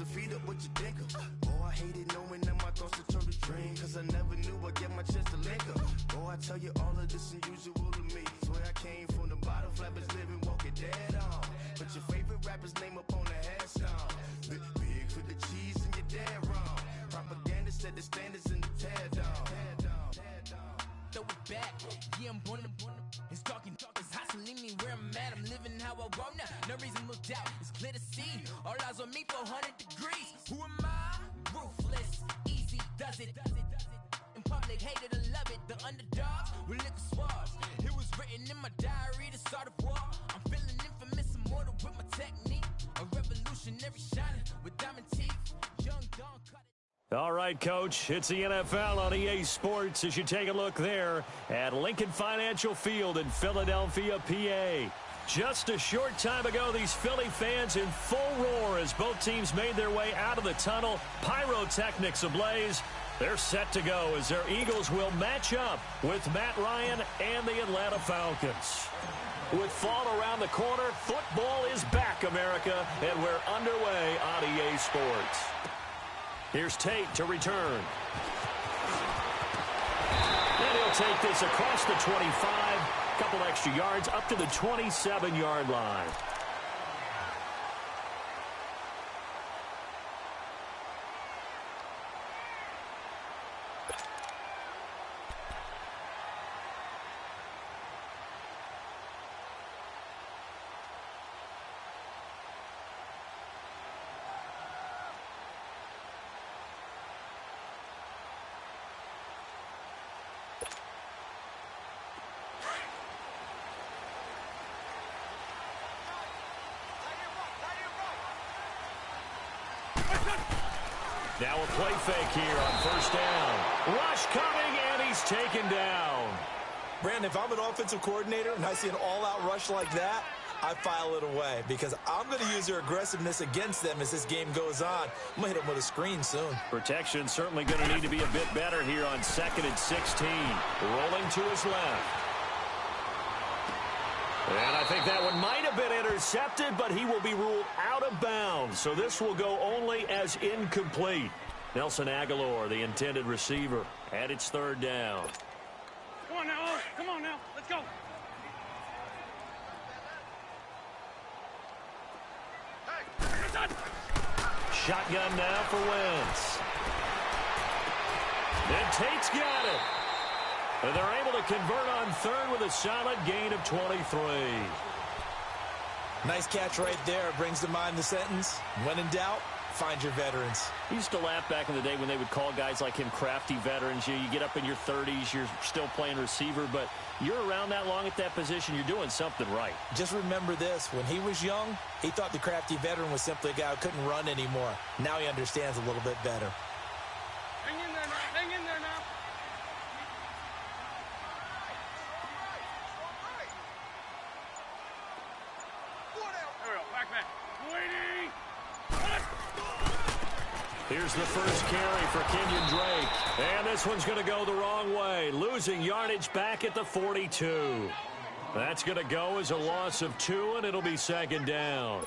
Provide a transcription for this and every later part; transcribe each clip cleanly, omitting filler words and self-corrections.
to feed up what you think of. Oh, I hated knowing that my thoughts would turn to dream, cause I never knew I'd get my chance to link up. Oh, I tell you all of this unusual to me. Swear I came from the bottom, flappers living, walking dead on. Put your favorite rapper's name up on the headstone. Big for the cheese and you're dead wrong. Propaganda set the standards in the tear down. Throw it back, yeah, I'm born. It's talking, it's hustling me where I'm at. I'm living how I want now. No reason to look out, it's clear to see. All eyes on me, 400 degrees. Who am I? Ruthless, easy, does it. In public, hated or love it. The underdogs with liquor swabs. It was written in my diary to start a war. I'm feeling infamous, immortal with my technique. A revolutionary shining with diamond teeth. Young Don cut it. All right, Coach, it's the NFL on EA Sports as you take a look there at Lincoln Financial Field in Philadelphia, PA. Just a short time ago, these Philly fans in full roar as both teams made their way out of the tunnel. Pyrotechnics ablaze. They're set to go as their Eagles will match up with Matt Ryan and the Atlanta Falcons. With fall around the corner, football is back, America, and we're underway on EA Sports. Here's Tate to return. And he'll take this across the 25, a couple extra yards up to the 27-yard line. Now a play fake here on first down. Rush coming, and he's taken down. Brandon, if I'm an offensive coordinator and I see an all-out rush like that, I file it away because I'm going to use their aggressiveness against them as this game goes on. I'm going to hit them with a screen soon. Protection certainly going to need to be a bit better here on 2nd and 16. Rolling to his left. And I think that one might have been intercepted, but he will be ruled out of bounds. So this will go only as incomplete. Nelson Aguilar, the intended receiver, and it's 3rd down. Come on now, come on now, let's go. Shotgun now for Wentz. And Tate's got it. And they're able to convert on 3rd with a solid gain of 23. Nice catch right there. Brings to mind the sentence, when in doubt, find your veterans. I used to laugh back in the day when they would call guys like him crafty veterans. You get up in your 30s, you're still playing receiver, but you're around that long at that position, you're doing something right. Just remember this, when he was young, he thought the crafty veteran was simply a guy who couldn't run anymore. Now he understands a little bit better. Hang in there now, hang in there now. There we go, back. Waiting. Here's the first carry for Kenyon Drake. And this one's going to go the wrong way. Losing yardage back at the 42. That's going to go as a loss of 2, and it'll be 2nd down.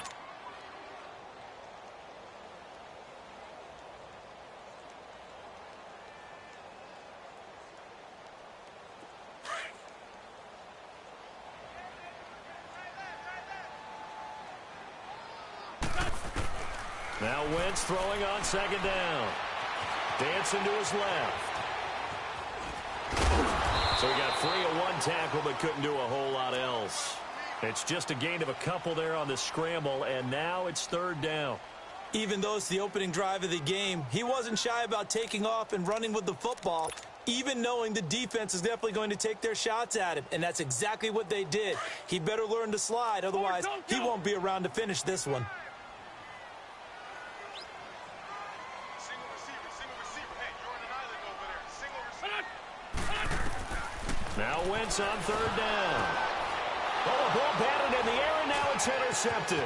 Now Wentz throwing on 2nd down. Dancing to his left. So he got 3 at 1 tackle, but couldn't do a whole lot else. It's just a gain of a couple there on the scramble, and now it's 3rd down. Even though it's the opening drive of the game, he wasn't shy about taking off and running with the football, even knowing the defense is definitely going to take their shots at him, and that's exactly what they did. He better learn to slide, otherwise he won't be around to finish this one. Now Wentz on 3rd down. Oh, a ball batted in the air, and now it's intercepted.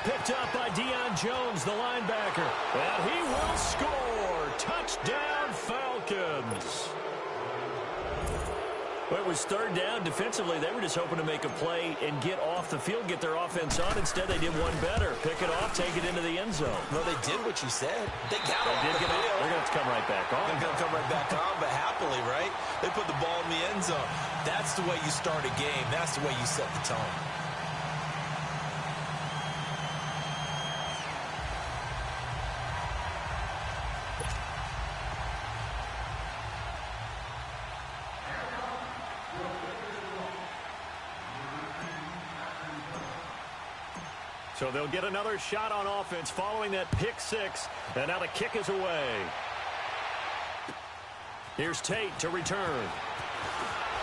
Picked up by Deion Jones, the linebacker. And he will score. Touchdown, Falcons. Well, it was third down. Defensively, they were just hoping to make a play and get off the field, get their offense on. Instead, they did one better. Pick it off, take it into the end zone. Well, they did what you said. They got off the field. They're going to come right back on. They're going to come right back on, but happily, right? They put the ball in the end zone. That's the way you start a game. That's the way you set the tone. So they'll get another shot on offense following that pick six. And now the kick is away. Here's Tate to return.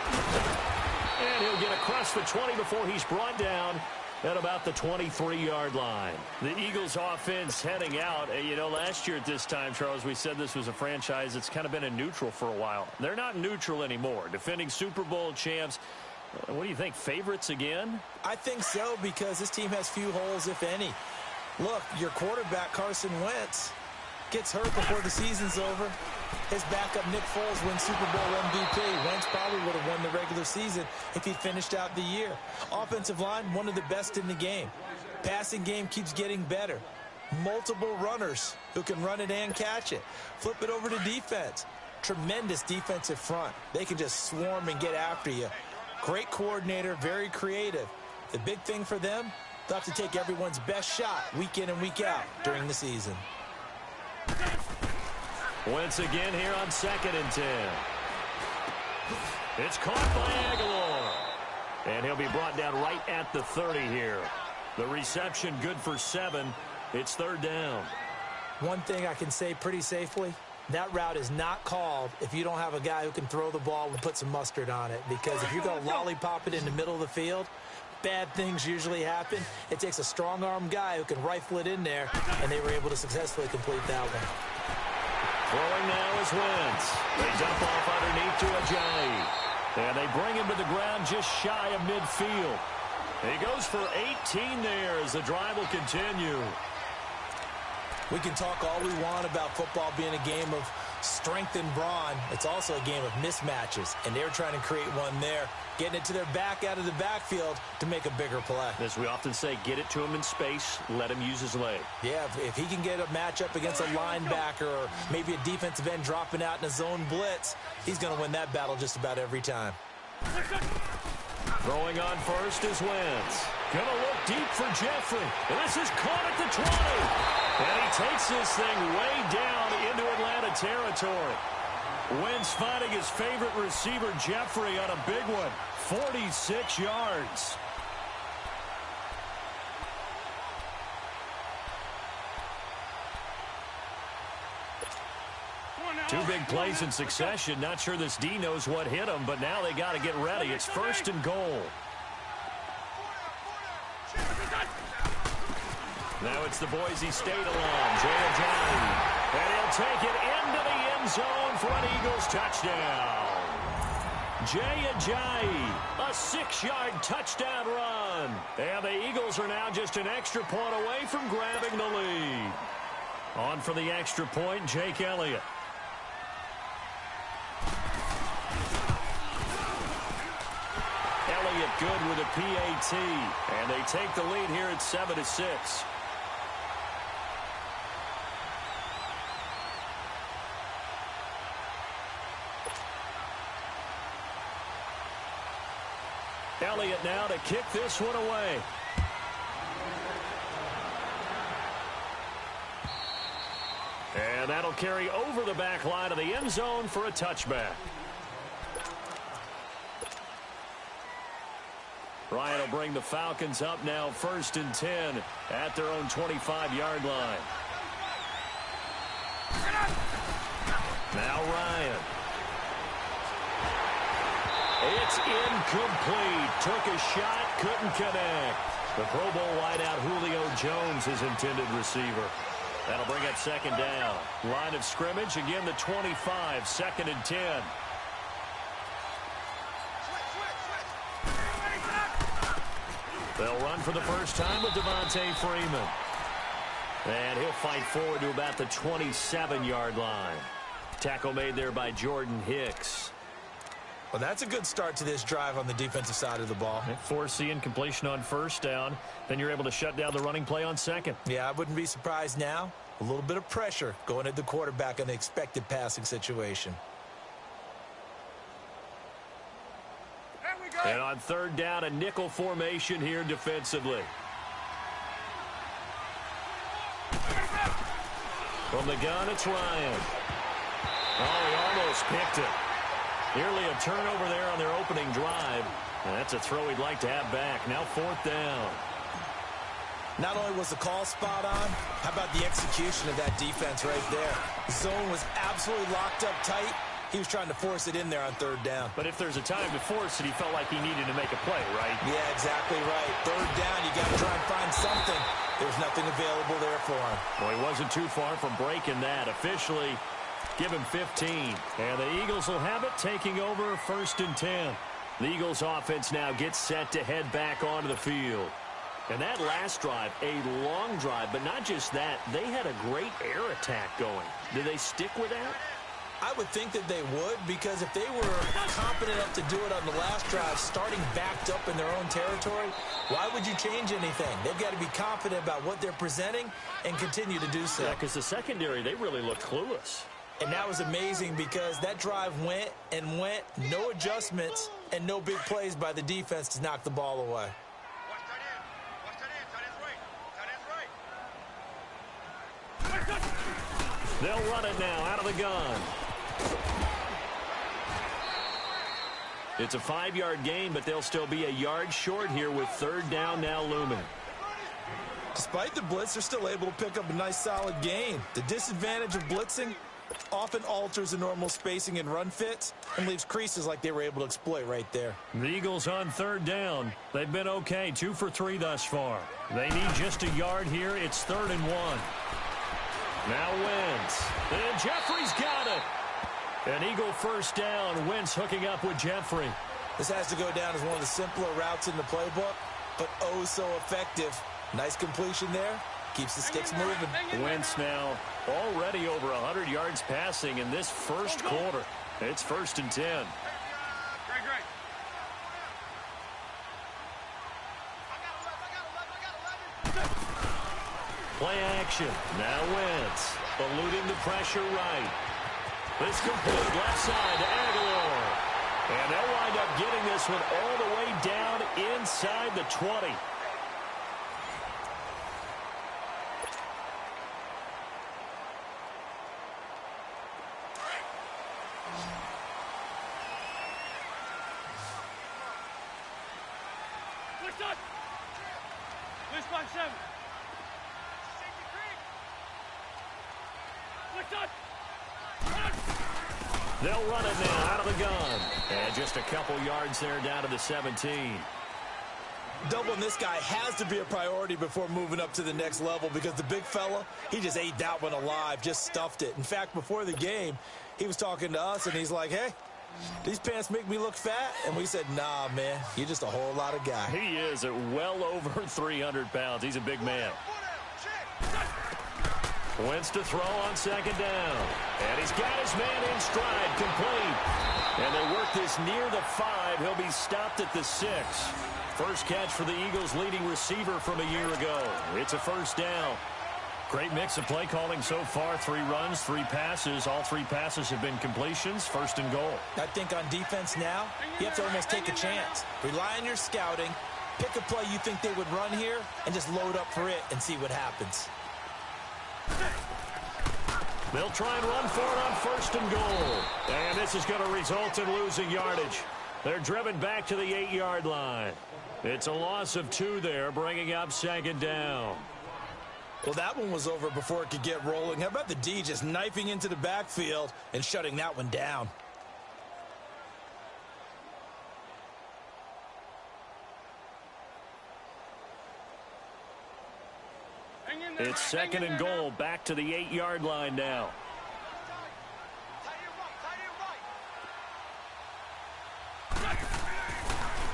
And he'll get across the 20 before he's brought down at about the 23-yard line. The Eagles offense heading out. You know, last year at this time, Charles, we said this was a franchise that's kind of been in neutral for a while. They're not neutral anymore. Defending Super Bowl champs. What do you think, favorites again? I think so, because this team has few holes, if any. Look, your quarterback, Carson Wentz, gets hurt before the season's over. His backup, Nick Foles, wins Super Bowl MVP. Wentz probably would have won the regular season if he finished out the year. Offensive line, one of the best in the game. Passing game keeps getting better. Multiple runners who can run it and catch it. Flip it over to defense. Tremendous defensive front. They can just swarm and get after you. Great coordinator, very creative. The big thing for them, they'll have to take everyone's best shot week in and week out during the season. Once again here on 2nd and 10. It's caught by Aguilar. And he'll be brought down right at the 30 here. The reception good for 7. It's third down. One thing I can say pretty safely, that route is not called if you don't have a guy who can throw the ball and put some mustard on it. Because if you're going to lollipop it in the middle of the field, bad things usually happen. It takes a strong-arm guy who can rifle it in there, and they were able to successfully complete that one. Throwing now is Wentz. They dump off underneath to Ajayi. And they bring him to the ground just shy of midfield. He goes for 18 there as the drive will continue. We can talk all we want about football being a game of strength and brawn. It's also a game of mismatches, and they're trying to create one there, getting it to their back out of the backfield to make a bigger play. As we often say, get it to him in space, let him use his leg. Yeah, if he can get a matchup against a linebacker or maybe a defensive end dropping out in a zone blitz, he's going to win that battle just about every time. Throwing on first is Wentz. Gonna look deep for Jeffrey. And this is caught at the 20. And he takes this thing way down into Atlanta territory. Wentz finding his favorite receiver, Jeffrey, on a big one. 46 yards. Two big plays in succession. Not sure this D knows what hit him, but now they got to get ready. It's 1st and goal. Now it's the Boise State alum, Ajayi. And he'll take it into the end zone for an Eagles touchdown. Ajayi, a 6-yard touchdown run. And the Eagles are now just an extra point away from grabbing the lead. On for the extra point, Jake Elliott. Elliott good with a PAT. And they take the lead here at 7-6. Elliott now to kick this one away. And that'll carry over the back line of the end zone for a touchback. Ryan will bring the Falcons up now 1st and 10 at their own 25-yard line. Now Ryan. It's incomplete. Took a shot, couldn't connect. The Pro Bowl wideout Julio Jones, his intended receiver. That'll bring up 2nd down. Line of scrimmage, again the 25, 2nd and 10. They'll run for the first time with Devontae Freeman. And he'll fight forward to about the 27-yard line. Tackle made there by Jordan Hicks. Well, that's a good start to this drive on the defensive side of the ball. Force the incompletion on first down. Then you're able to shut down the running play on second. Yeah, I wouldn't be surprised now. A little bit of pressure going at the quarterback in the expected passing situation. And on third down, a nickel formation here defensively. From the gun, it's Ryan. Oh, he almost picked it. Nearly a turnover there on their opening drive. And that's a throw he'd like to have back. Now fourth down. Not only was the call spot on, how about the execution of that defense right there? The zone was absolutely locked up tight. He was trying to force it in there on third down. But if there's a time to force it, he felt like he needed to make a play, right? Yeah, exactly right. Third down, you got to try and find something. There's nothing available there for him. Well, he wasn't too far from breaking that. Officially, give him 15. And the Eagles will have it, taking over first and 10. The Eagles offense now gets set to head back onto the field. And that last drive, a long drive, but not just that, they had a great air attack going. Did they stick with that? I would think that they would, because if they were confident enough to do it on the last drive, starting backed up in their own territory, why would you change anything? They've got to be confident about what they're presenting and continue to do so. Yeah, because the secondary, they really looked clueless. And that was amazing because that drive went and went, no adjustments, and no big plays by the defense to knock the ball away. They'll run it now out of the gun. It's a 5-yard gain, but they'll still be a yard short here with third down now looming. Despite the blitz, they're still able to pick up a nice solid gain. The disadvantage of blitzing often alters the normal spacing and run fits and leaves creases like they were able to exploit right there. The Eagles on third down. They've been okay, 2 for 3 thus far. They need just a yard here. It's 3rd and 1. Now Wentz. And Jeffrey's got it. An Eagle first down. Wentz hooking up with Jeffrey. This has to go down as one of the simpler routes in the playbook, but oh so effective. Nice completion there. Keeps the sticks moving. Wentz now already over 100 yards passing in this first quarter. It's 1st and 10. Great. Play action. Now Wentz eluding the pressure right. This complete left side to Aguilar. And they'll wind up getting this one all the way down inside the 20. They'll run it now out of the gun. And just a couple yards there down to the 17. Doubling this guy has to be a priority before moving up to the next level because the big fella, he just ate that one alive, just stuffed it. In fact, before the game, he was talking to us, and he's like, hey, these pants make me look fat? And we said, nah, man, you're just a whole lot of guy. He is at well over 300 pounds. He's a big man. Wentz to throw on second down. And he's got his man in stride, complete. And they work this near the 5. He'll be stopped at the 6. First catch for the Eagles' leading receiver from a year ago. It's a first down. Great mix of play calling so far. 3 runs, 3 passes. All 3 passes have been completions. 1st and goal. I think on defense now, you have to almost take a chance. Rely on your scouting. Pick a play you think they would run here and just load up for it and see what happens. They'll try and run for it on 1st and goal. And this is going to result in losing yardage. They're driven back to the 8-yard line. It's a loss of 2 there, bringing up 2nd down. Well, that one was over before it could get rolling. How about the D just knifing into the backfield and shutting that one down? It's 2nd and goal, back to the 8-yard line now.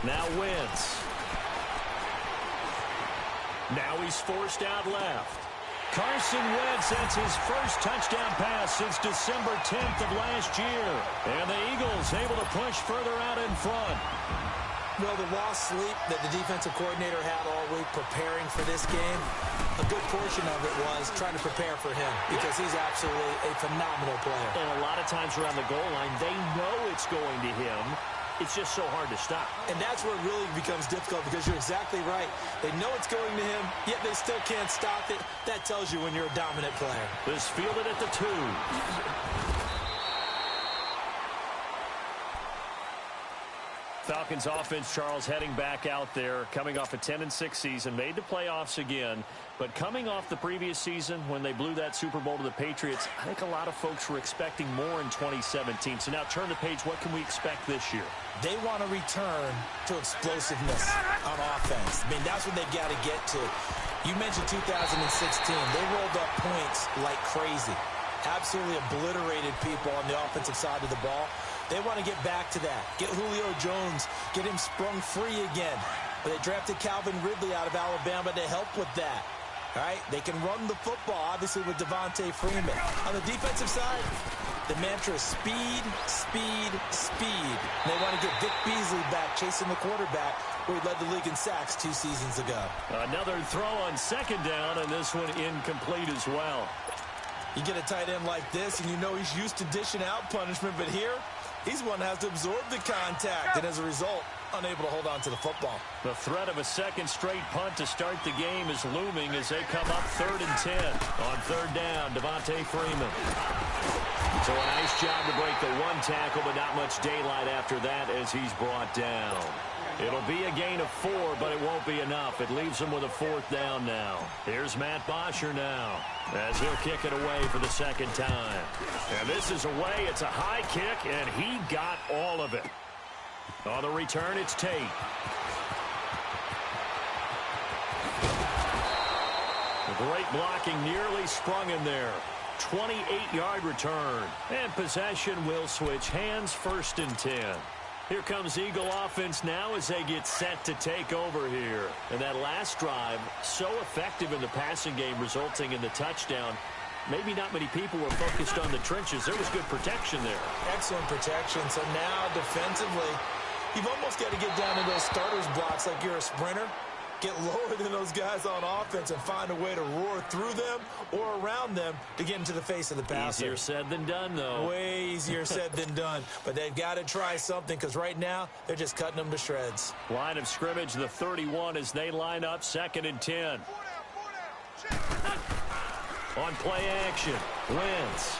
Now Wentz. Now he's forced out left. Carson Wentz, that's his first touchdown pass since December 10th of last year. And the Eagles able to push further out in front. Well, the lost sleep that the defensive coordinator had all week preparing for this game, a good portion of it was trying to prepare for him because he's absolutely a phenomenal player. And a lot of times around the goal line, they know it's going to him. It's just so hard to stop. And that's where it really becomes difficult because you're exactly right. They know it's going to him, yet they still can't stop it. That tells you when you're a dominant player. This fielded at the 2. Falcons offense, Charles, heading back out there, coming off a 10-6 season, made the playoffs again. But coming off the previous season when they blew that Super Bowl to the Patriots, I think a lot of folks were expecting more in 2017. So now turn the page. What can we expect this year? They want to return to explosiveness on offense. I mean, that's what they've got to get to. You mentioned 2016. They rolled up points like crazy. Absolutely obliterated people on the offensive side of the ball. They want to get back to that. Get Julio Jones, get him sprung free again. But they drafted Calvin Ridley out of Alabama to help with that. All right, they can run the football, obviously, with Devontae Freeman. On the defensive side, the mantra is speed, speed, speed. And they want to get Vic Beasley back, chasing the quarterback, where he led the league in sacks 2 seasons ago. Another throw on second down, and this one incomplete as well. You get a tight end like this, and you know he's used to dishing out punishment, but here, he's one that has to absorb the contact, and as a result, unable to hold on to the football. The threat of a second straight punt to start the game is looming as they come up 3rd and 10. On 3rd down, Devontae Freeman. So a nice job to break the 1 tackle, but not much daylight after that as he's brought down. It'll be a gain of 4, but it won't be enough. It leaves him with a 4th down now. Here's Matt Bosher now as he'll kick it away for the 2nd time. And this is away. It's a high kick, and he got all of it. On the return, it's Tate. The great blocking nearly sprung in there. 28-yard return. And possession will switch hands, 1st and 10. Here comes Eagle offense now as they get set to take over here. And that last drive, so effective in the passing game, resulting in the touchdown. Maybe not many people were focused on the trenches. There was good protection there. Excellent protection. So now, defensively, you've almost got to get down to those starters blocks like you're a sprinter. Get lower than those guys on offense and find a way to roar through them or around them to get into the face of the passer. Easier said than done, though. Way easier said than done. But they've got to try something because right now they're just cutting them to shreds. Line of scrimmage, the 31 as they line up 2nd and 10. On play action, Wentz.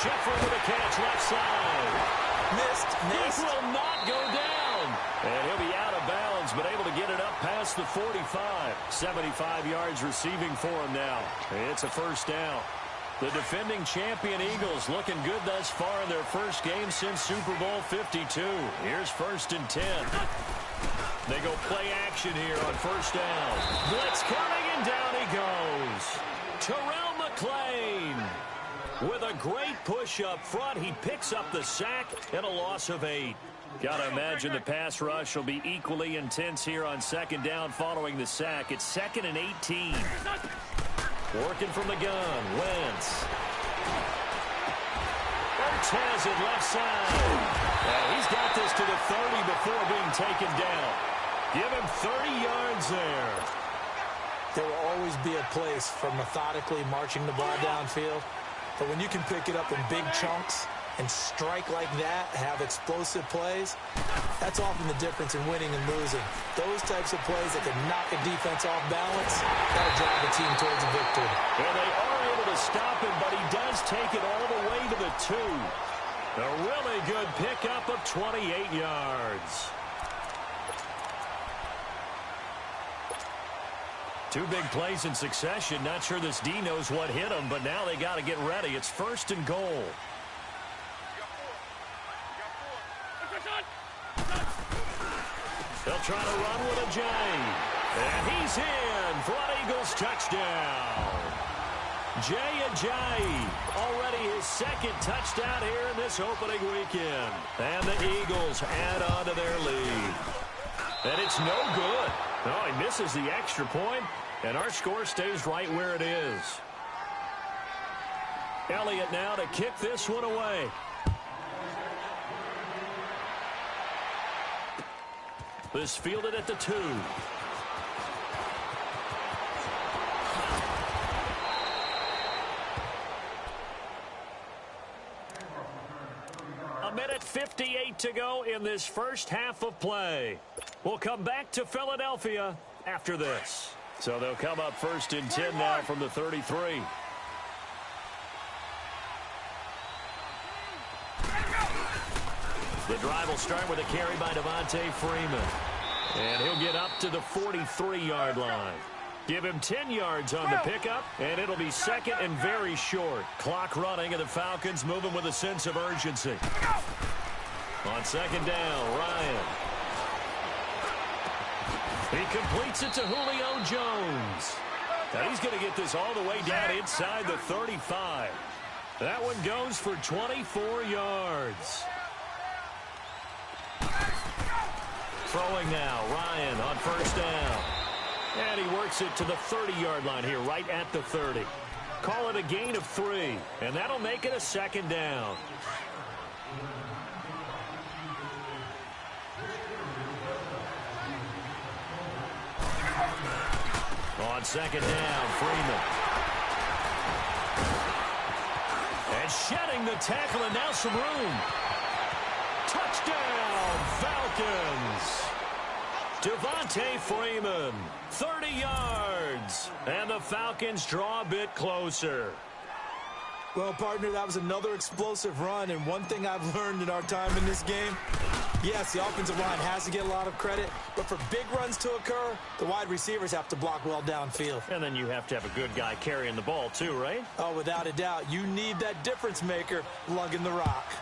Jeffrey with a catch left side. Missed. He will not go down. And he'll be out of bounds, but able to get it up past the 45. 75 yards receiving for him now. It's a 1st down. The defending champion Eagles looking good thus far in their first game since Super Bowl 52. Here's 1st and 10. They go play action here on 1st down. Blitz coming, and down he goes. Terrell McClain with a great push up front. He picks up the sack and a loss of 8. Got to imagine the pass rush will be equally intense here on 2nd down following the sack. It's 2nd and 18. Working from the gun, Wentz. Ertz has it left side. He's got this to the 30 before being taken down. Give him 30 yards there. There will always be a place for methodically marching the ball downfield. But when you can pick it up in big chunks and strike like that, have explosive plays, that's often the difference in winning and losing. Those types of plays that can knock a defense off balance, that'll drive the team towards a victory. Well, they are able to stop him, but he does take it all the way to the 2. A really good pickup of 28 yards. 2 big plays in succession. Not sure this D knows what hit him, but now they got to get ready. It's 1st and goal. They'll try to run with a J. And he's in for an Eagles touchdown. Jay already his 2nd touchdown here in this opening weekend. And the Eagles add on to their lead. And it's no good. Oh, he misses the extra point. And our score stays right where it is. Elliott now to kick this one away. This fielded at the 2. A minute 58 to go in this first half of play. We'll come back to Philadelphia after this. So they'll come up first and 10 now from the 33. The drive will start with a carry by Devontae Freeman. And he'll get up to the 43-yard line. Give him 10 yards on the pickup, and it'll be second and very short. Clock running, and the Falcons moving with a sense of urgency. On second down, Ryan. He completes it to Julio Jones. Now he's going to get this all the way down inside the 35. That one goes for 24 yards. Throwing now, Ryan on first down. And he works it to the 30-yard line here, right at the 30. Call it a gain of 3, and that'll make it a second down. On second down, Freeman. And shedding the tackle, and now some room. Touchdown, Falcons. Devontae Freeman, 30 yards. And the Falcons draw a bit closer. Well, partner, that was another explosive run, and one thing I've learned in our time in this game, yes, the offensive line has to get a lot of credit, but for big runs to occur, the wide receivers have to block well downfield. And then you have to have a good guy carrying the ball too, right? Oh, without a doubt. You need that difference maker lugging the rock.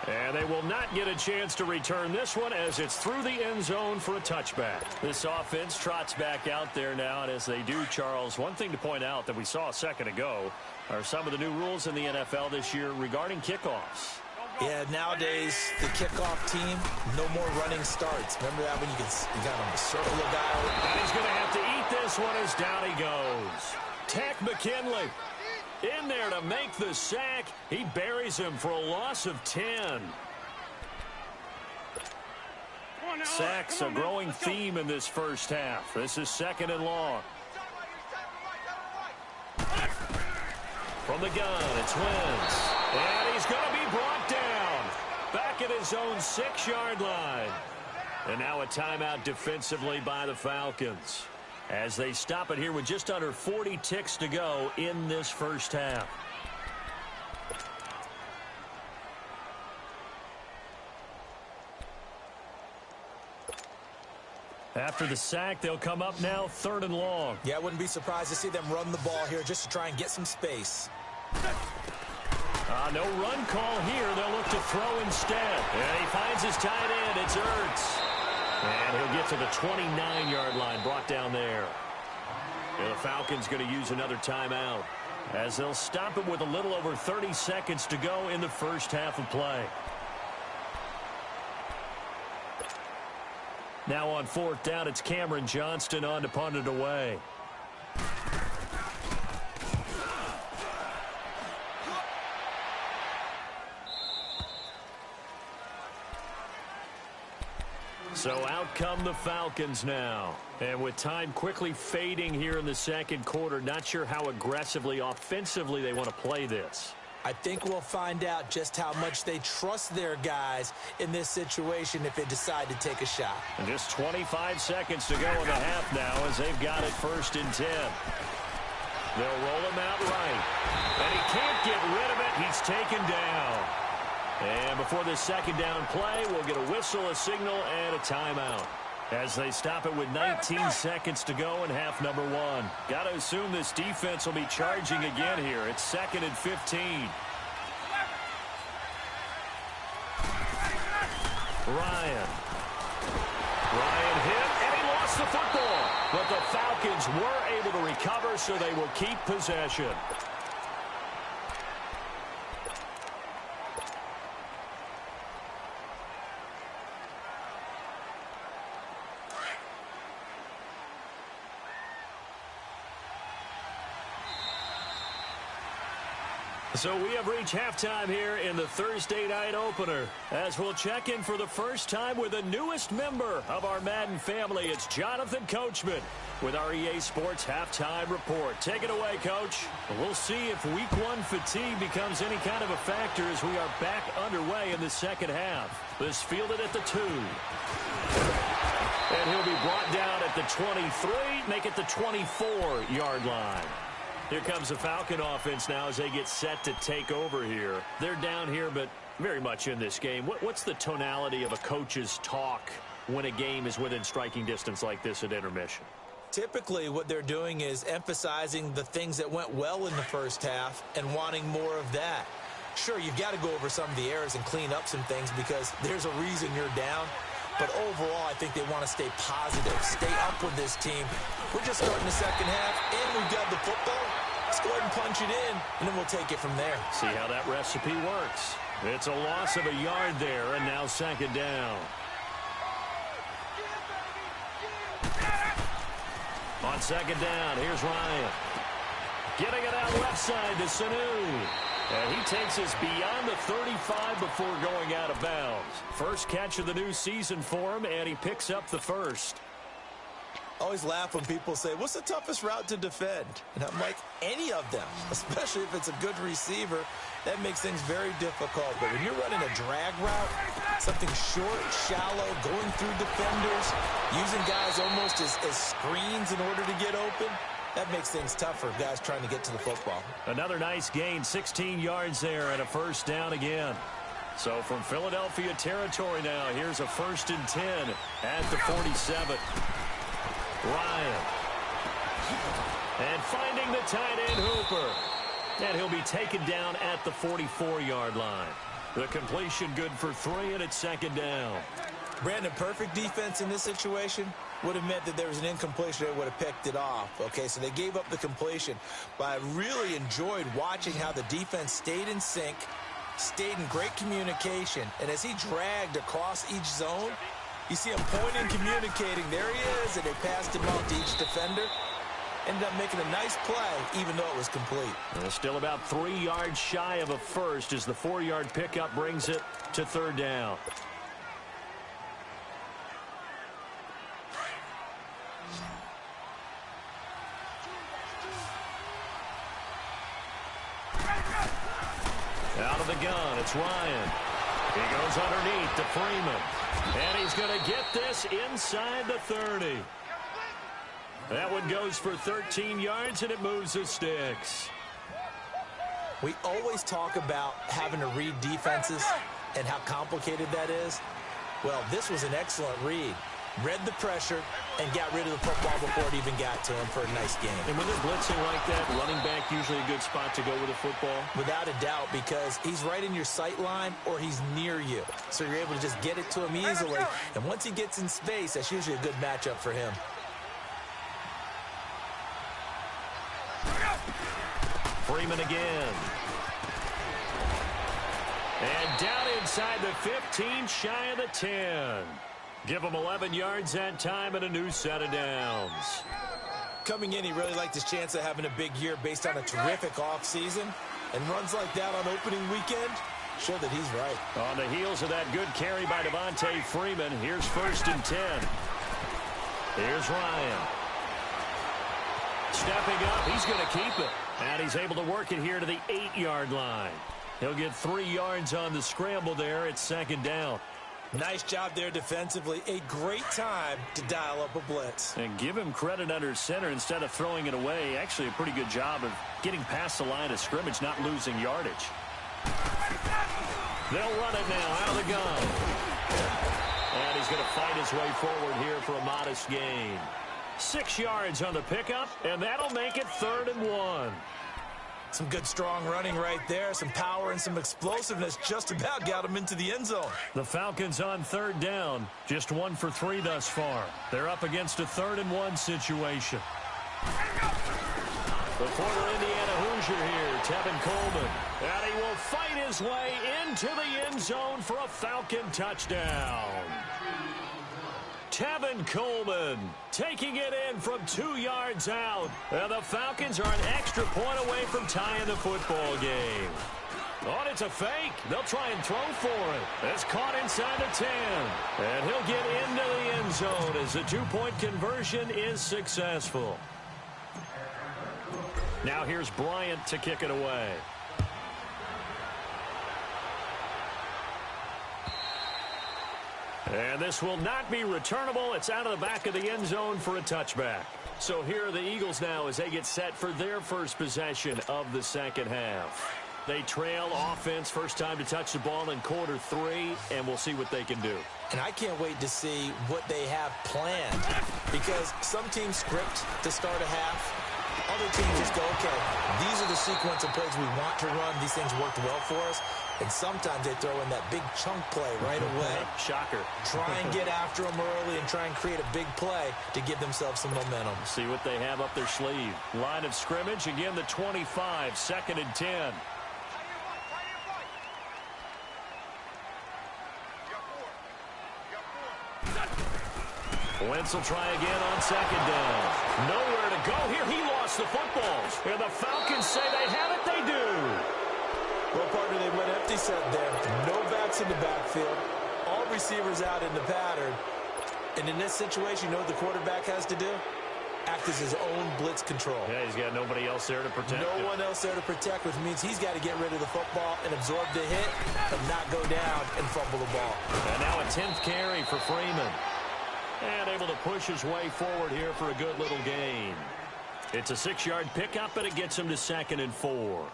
And they will not get a chance to return this one as it's through the end zone for a touchback. This offense trots back out there now, and as they do, Charles, one thing to point out that we saw a second ago are some of the new rules in the NFL this year regarding kickoffs. Yeah, nowadays, the kickoff team, no more running starts. Remember that when you got on the circle a guy? And he's going to have to eat this one as down he goes. Tack McKinley in there to make the sack. He buries him for a loss of 10. Sacks a growing theme in this first half. This is second and long. From the gun, it's Wentz. And he's going to be brought down. Back at his own 6-yard line. And now a timeout defensively by the Falcons, as they stop it here with just under 40 ticks to go in this first half. After the sack, they'll come up now third and long. Yeah, I wouldn't be surprised to see them run the ball here just to try and get some space. No run call here. They'll look to throw instead. And he finds his tight end. It's Ertz. And he'll get to the 29-yard line, brought down there. And the Falcons going to use another timeout, as they'll stop it with a little over 30 seconds to go in the first half of play. Now on fourth down, it's Cameron Johnston on to punt it away. So out come the Falcons now. And with time quickly fading here in the second quarter, not sure how aggressively, offensively they want to play this. I think we'll find out just how much they trust their guys in this situation if they decide to take a shot. And just 25 seconds to go in the half now as they've got it first and 10. They'll roll him out right. And he can't get rid of it. He's taken down. And before this second down play, we'll get a whistle, a signal, and a timeout, as they stop it with 19 seconds to go in half number one. Got to assume this defense will be charging again here. It's second and 15. Ryan hit, and he lost the football. But the Falcons were able to recover, so they will keep possession. So we have reached halftime here in the Thursday night opener, as we'll check in for the first time with the newest member of our Madden family. It's Jonathan Coachman with our EA Sports halftime report. Take it away, Coach. We'll see if week one fatigue becomes any kind of a factor as we are back underway in the second half. This fielded at the 2. And he'll be brought down at the 23, make it the 24-yard line. Here comes the Falcon offense now as they get set to take over here. They're down here, but very much in this game. What's the tonality of a coach's talk when a game is within striking distance like this at intermission? Typically, what they're doing is emphasizing the things that went well in the first half and wanting more of that. Sure, you've got to go over some of the errors and clean up some things because there's a reason you're down. But overall, I think they want to stay positive, stay up with this team. We're just starting the second half, and we've got the football. Let's go ahead and punch it in, and then we'll take it from there. See how that recipe works. It's a loss of a yard there, and now second down. On second down, here's Ryan. Getting it out left side to Sanu. And he takes us beyond the 35 before going out of bounds. First catch of the new season for him, and he picks up the first. I always laugh when people say, what's the toughest route to defend? And I'm like, any of them, especially if it's a good receiver. That makes things very difficult. But when you're running a drag route, something short, shallow, going through defenders, using guys almost as screens in order to get open, that makes things tough for guys trying to get to the football. Another nice gain, 16 yards there, and a first down again. So from Philadelphia territory now, here's a 1st and 10 at the 47. Ryan. And finding the tight end Hooper. And he'll be taken down at the 44-yard line. The completion good for 3, and it's second down. Brandon, perfect defense in this situation would have meant that there was an incompletion. They would have picked it off. Okay, so they gave up the completion. But I really enjoyed watching how the defense stayed in sync, stayed in great communication. And as he dragged across each zone, you see him pointing, communicating. There he is, and they passed him off to each defender. Ended up making a nice play, even though it was complete. And still about 3 yards shy of a first as the 4-yard pickup brings it to third down. Out of the gun, it's Ryan. He goes underneath to Freeman. And he's going to get this inside the 30. That one goes for 13 yards, and it moves the sticks. We always talk about having to read defenses and how complicated that is. Well, this was an excellent read. Read the pressure and got rid of the football before it even got to him for a nice game. And when they're blitzing like that, running back usually a good spot to go with the football? Without a doubt, because he's right in your sight line or he's near you. So you're able to just get it to him easily. And once he gets in space, that's usually a good matchup for him. Freeman again. And down inside the 15, shy of the 10. Give him 11 yards that time and a new set of downs. Coming in, he really liked his chance of having a big year based on a terrific offseason. And runs like that on opening weekend show that he's right. On the heels of that good carry by Devontae Freeman, here's 1st and 10. Here's Ryan. Stepping up, he's going to keep it. And he's able to work it here to the 8-yard line. He'll get 3 yards on the scramble there. It's second down. Nice job there defensively. A great time to dial up a blitz. And give him credit under center instead of throwing it away. Actually a pretty good job of getting past the line of scrimmage, not losing yardage. They'll run it now out of the gun. And he's going to fight his way forward here for a modest gain. 6 yards on the pickup, and that'll make it 3rd and 1. Some good, strong running right there. Some power and some explosiveness just about got him into the end zone. The Falcons on 3rd down. Just 1 for 3 thus far. They're up against a 3rd and 1 situation. The former Indiana Hoosier here, Tevin Coleman. And he will fight his way into the end zone for a Falcon touchdown. Tevin Coleman taking it in from 2 yards out. And the Falcons are an extra point away from tying the football game. Oh, it's a fake. They'll try and throw for it. It's caught inside the 10. And he'll get into the end zone as the 2-point conversion is successful. Now here's Bryant to kick it away. And this will not be returnable. It's out of the back of the end zone for a touchback. So here are the Eagles now as they get set for their first possession of the second half. They trail offense, first time to touch the ball in quarter 3, and we'll see what they can do. And I can't wait to see what they have planned, because some teams script to start a half. Other teams just go, okay, these are the sequence of plays we want to run. These things worked well for us. And sometimes they throw in that big chunk play right away. Shocker. Try and get after them early and try and create a big play to give themselves some momentum. See what they have up their sleeve. Line of scrimmage, again the 25, 2nd and 10. Wentz will try again on 2nd down. Nowhere to go here. He lost the football. And the Falcons say they have it. They do. Well, partner, they went empty set there. No backs in the backfield. All receivers out in the pattern. And in this situation, you know what the quarterback has to do? Act as his own blitz control. Yeah, he's got nobody else there to protect him. No one else there to protect, which means he's got to get rid of the football and absorb the hit and not go down and fumble the ball. And now a 10th carry for Freeman. And able to push his way forward here for a good little gain. It's a 6-yard pickup, and it gets him to 2nd and 4.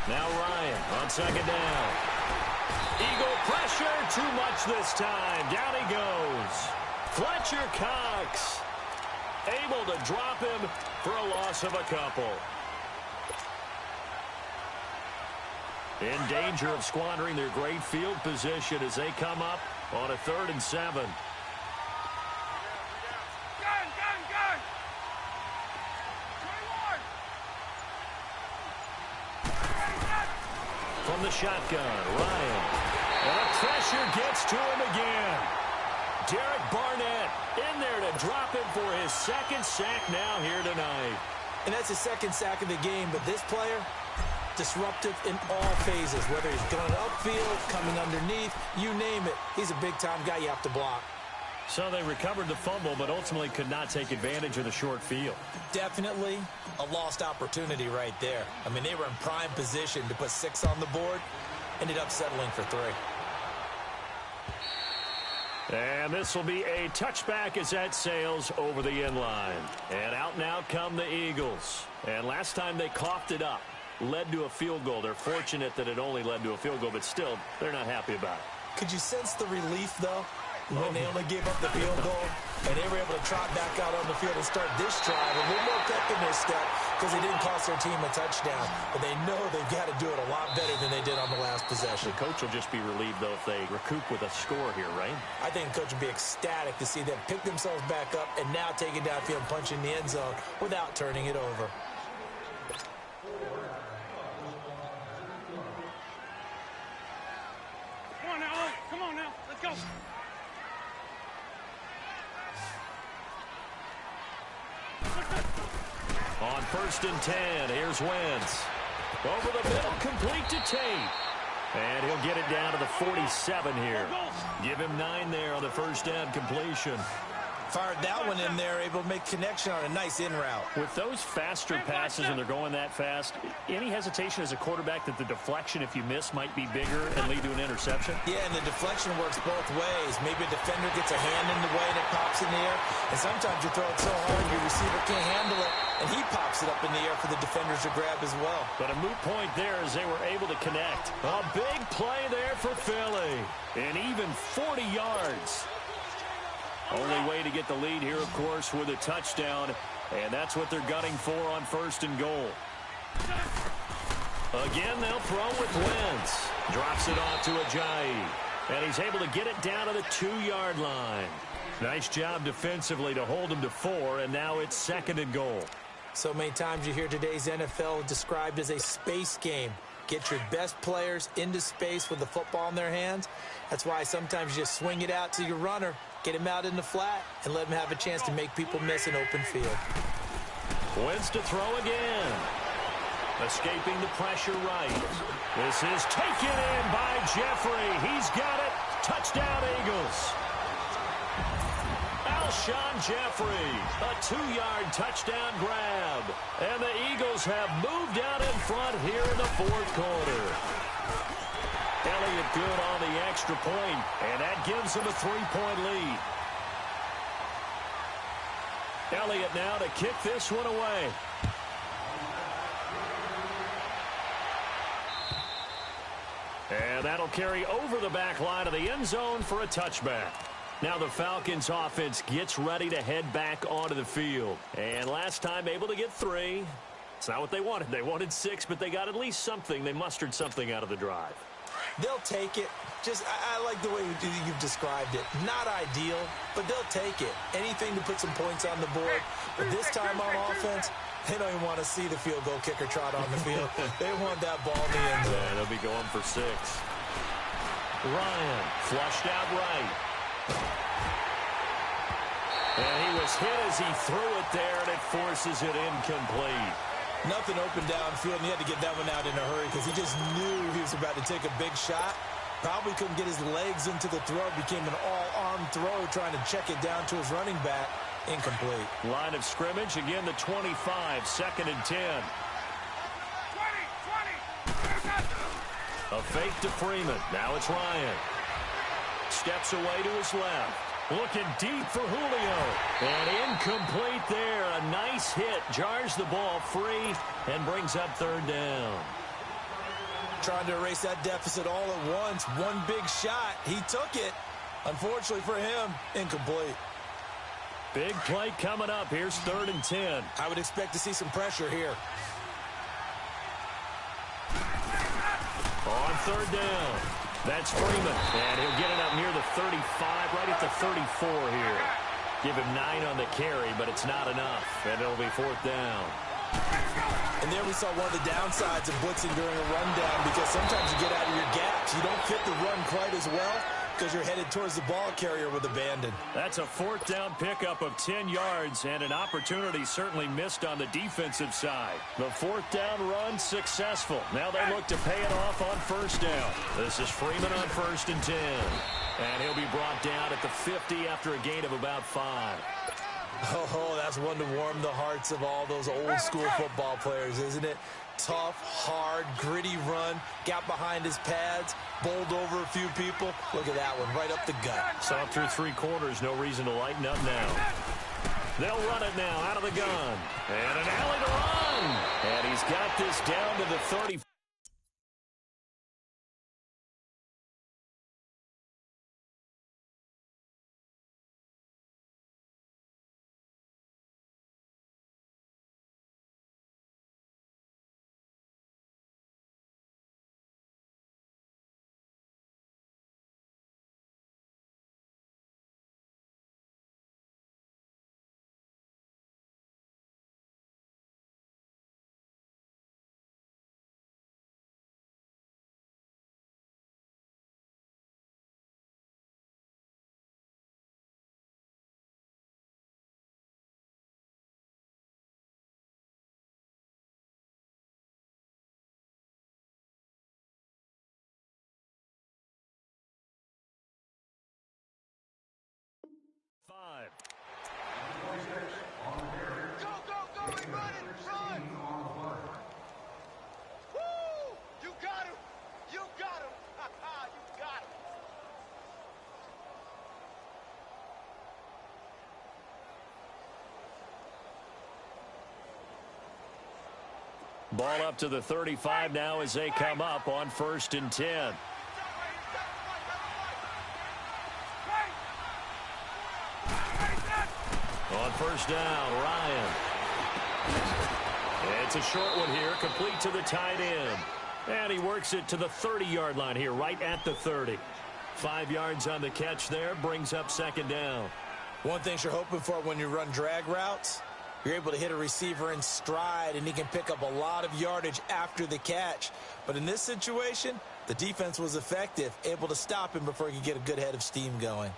Now Ryan on 2nd down. Eagle pressure, too much this time. Down he goes. Fletcher Cox able to drop him for a loss of a couple. In danger of squandering their great field position as they come up on a 3rd and 7. From the shotgun, Ryan. And the pressure gets to him again. Derek Barnett in there to drop him for his 2nd sack now here tonight. And that's his 2nd sack of the game, but this player, disruptive in all phases, whether he's going upfield, coming underneath, you name it. He's a big-time guy you have to block. So they recovered the fumble, but ultimately could not take advantage of the short field. Definitely a lost opportunity right there. I mean, they were in prime position to put 6 on the board, ended up settling for 3. And this will be a touchback as that sails over the end line. And out now come the Eagles. And last time they coughed it up, led to a field goal. They're fortunate that it only led to a field goal, but still, they're not happy about it. Could you sense the relief, though, when they only gave up the field goal and they were able to trot back out on the field and start this drive a little more pep in their step because they didn't cost their team a touchdown, but they know they've got to do it a lot better than they did on the last possession. The coach will just be relieved, though, if they recoup with a score here, right? I think the coach will be ecstatic to see them pick themselves back up and now take it downfield and punch in the end zone without turning it over. Come on now, let's go. On 1st and 10, here's Wentz. Over the middle, complete to Tate. And he'll get it down to the 47 here. Give him 9 there on the first down completion. Fired that one in there, able to make connection on a nice in route. With those faster passes and they're going that fast, any hesitation as a quarterback that the deflection, if you miss, might be bigger and lead to an interception? Yeah, and the deflection works both ways. Maybe a defender gets a hand in the way and it pops in the air. And sometimes you throw it so hard your receiver can't handle it, and he pops it up in the air for the defenders to grab as well. But a moot point there as they were able to connect. A big play there for Philly. And even 40 yards. Only way to get the lead here, of course, with a touchdown. And that's what they're gunning for on 1st and goal. Again, they'll throw with Wentz. Drops it off to Ajayi. And he's able to get it down to the 2-yard line. Nice job defensively to hold him to 4, and now it's 2nd and goal. So many times you hear today's NFL described as a space game. Get your best players into space with the football in their hands. That's why sometimes you just swing it out to your runner, get him out in the flat, and let him have a chance to make people miss an open field. Wins to throw again. Escaping the pressure right. This is taken in by Jeffrey. He's got it. Touchdown, Eagles. Alshon Jeffrey, a 2-yard touchdown grab. And the Eagles have moved out in front here in the fourth quarter. Elliott good on the extra point, and that gives them a 3-point lead. Elliott now to kick this one away. And that'll carry over the back line of the end zone for a touchback. Now the Falcons offense gets ready to head back onto the field. And last time able to get 3. It's not what they wanted. They wanted 6, but they got at least something. They mustered something out of the drive. They'll take it. I like the way you've described it. Not ideal, but they'll take it. Anything to put some points on the board. But this time on offense, they don't even want to see the field goal kicker trot on the field. They want that ball in the end zone. Yeah, they'll be going for 6. Ryan flushed out right. And he was hit as he threw it there, and it forces it incomplete. Nothing open downfield, and he had to get that one out in a hurry because he just knew he was about to take a big shot. Probably couldn't get his legs into the throw. Became an all-arm throw, trying to check it down to his running back. Incomplete. Line of scrimmage, again the 25, 2nd and 10. 20. A fake to Freeman. Now it's Ryan. Steps away to his left. Looking deep for Julio. And incomplete there. A nice hit. Jars the ball free and brings up 3rd down. Trying to erase that deficit all at once. One big shot. He took it. Unfortunately for him, incomplete. Big play coming up. Here's 3rd and 10. I would expect to see some pressure here. On 3rd down. That's Freeman. And he'll get it up near the 35, right at the 34 here. Give him 9 on the carry, but it's not enough. And it'll be 4th down. And there we saw one of the downsides of blitzing during a rundown, because sometimes you get out of your gaps. You don't fit the run quite as well because you're headed towards the ball carrier with abandon. That's a 4th down pickup of 10 yards and an opportunity certainly missed on the defensive side. The 4th down run successful. Now they look to pay it off on 1st down. This is Freeman on 1st and 10. And he'll be brought down at the 50 after a gain of about 5. Oh, that's one to warm the hearts of all those old-school football players, isn't it? Tough, hard, gritty run, got behind his pads, bowled over a few people. Look at that one, right up the gut. Saw through 3 quarters, no reason to lighten up now. They'll run it now out of the gun. And an alley to run. And he's got this down to the 30. Go, run! Woo! You got him! You got him! You got him! Ball up to the 35 now as they come up on 1st and 10. On 1st down, Ryan. It's a short one here, complete to the tight end. And he works it to the 30-yard line here, right at the 30. 5 yards on the catch there, brings up 2nd down. One thing you're hoping for when you run drag routes, You're able to hit a receiver in stride, and he can pick up a lot of yardage after the catch. But in this situation, the defense was effective, able to stop him before he could get a good head of steam going.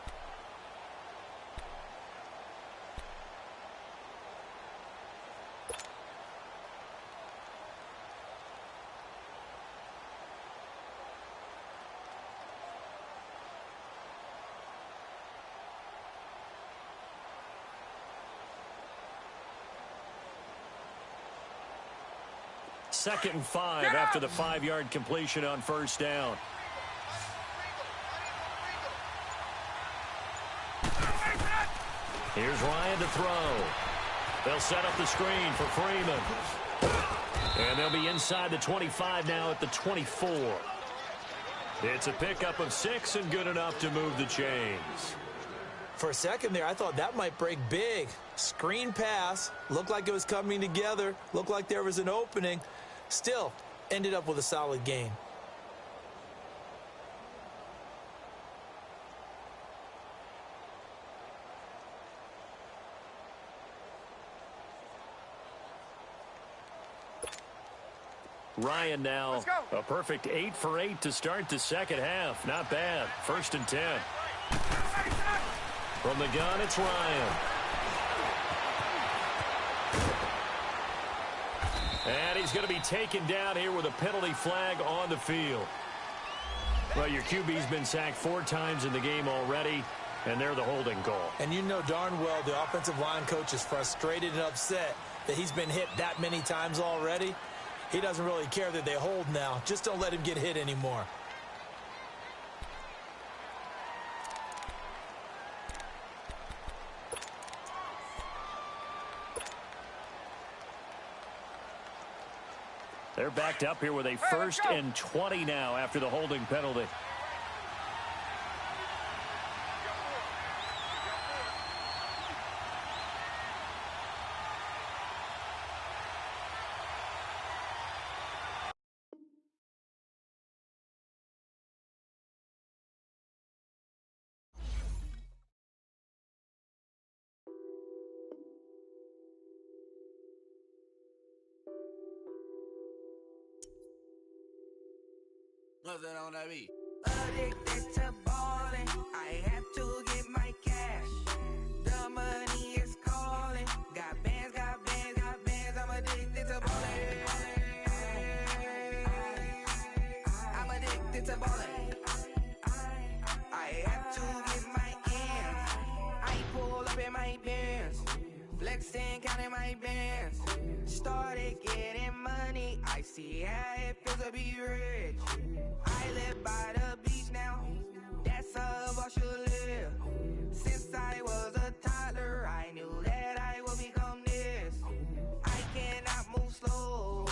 Second and 5 after the 5-yard completion on first down. Here's Ryan to throw. They'll set up the screen for Freeman. And they'll be inside the 25 now at the 24. It's a pickup of 6 and good enough to move the chains. For a second there, I thought that might break big. Screen pass, looked like it was coming together, looked like there was an opening. Still, ended up with a solid game. Ryan now, a perfect 8 for 8 to start the second half. Not bad. First and 10. From the gun, it's Ryan. And he's going to be taken down here with a penalty flag on the field. Well, your QB's been sacked 4 times in the game already, and they're the holding call. And you know darn well the offensive line coach is frustrated and upset that he's been hit that many times already. He doesn't really care that they hold now. Just don't let him get hit anymore. They're backed up here with a first and 20 now after the holding penalty. What's that on that beat? Addicted to ballin', I have to get my cash. The money is calling. Got bands, got bands, got bands. I'm addicted to ballin'. I'm addicted to ballin'. I have to get my ends. I pull up in my bands, flexing, counting my bands. Started getting money. I see how it feels to be rich. I live by the beach now, that's how I should live. Since I was a toddler, I knew that I would become this. I cannot move slow,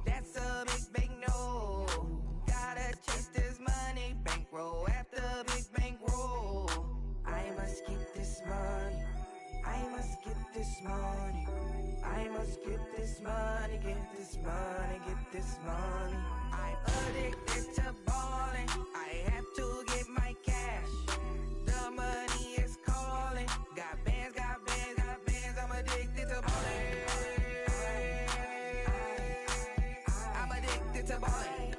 that's a big no. Gotta chase this money, bankroll after big bankroll. I must get this money, I must get this money. I must get this money, get this money, get this money. I'm addicted to ballin', I have to get my cash. The money is calling. Got bands, got bands, got bands. I'm addicted to ballin'. I'm addicted to ballin'.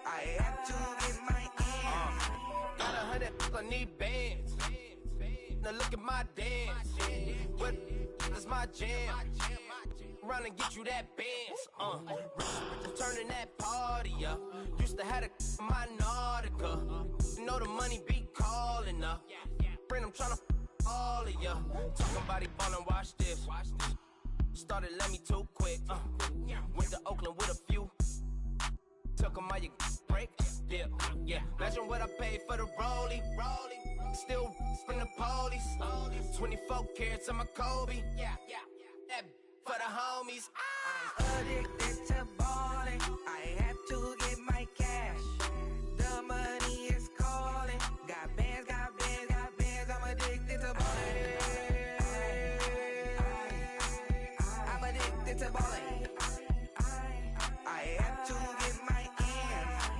I have to get my ends. Got 100, I need bands. Now look at my dance. What is my jam? Run and get you that bands. Turning that party up. Used to have a my Nautica. You know the money be calling up. Friend, I'm tryna all of ya. Talking about he ballin', watch this. Started let me too quick. Went to Oakland with a few. Took 'em all you break. Yeah. Imagine what I paid for the rollie. Still from the police. 24 carats on my Kobe. That for the homies. I'm addicted to ballin'. I have to get my cash. The money is calling. Got bands, got bands, got bands. I'm addicted to ballin'. I'm addicted to ballin'. I have to get my ends.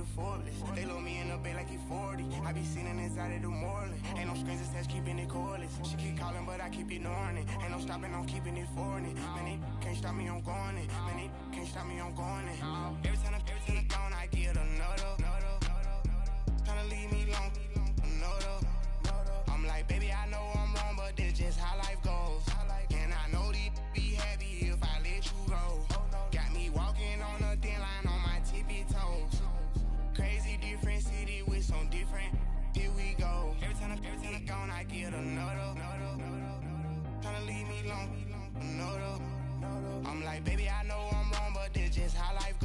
the fullest. They load me in the bay like he 40. I be seen inside of the Moreland. Ain't no strings attached, keeping it cordless. She keep calling, but I keep ignoring it. Ain't no stopping, I'm keeping it for it. Man, they can't stop me, I'm going it. Man, they can't stop me, I'm going it. Every time I'm gone, I get another. Tryna leave me long, another. I'm like, baby, I know I'm wrong, but this just how life goes. And I know these be happy if I let you go. Got me walking on a thin line on my tippy toes. Crazy different city with some different. Here we go. Every time I'm gone, I get another. Tryna leave me long, another. I'm like, baby, I know I'm wrong, but this just how life goes.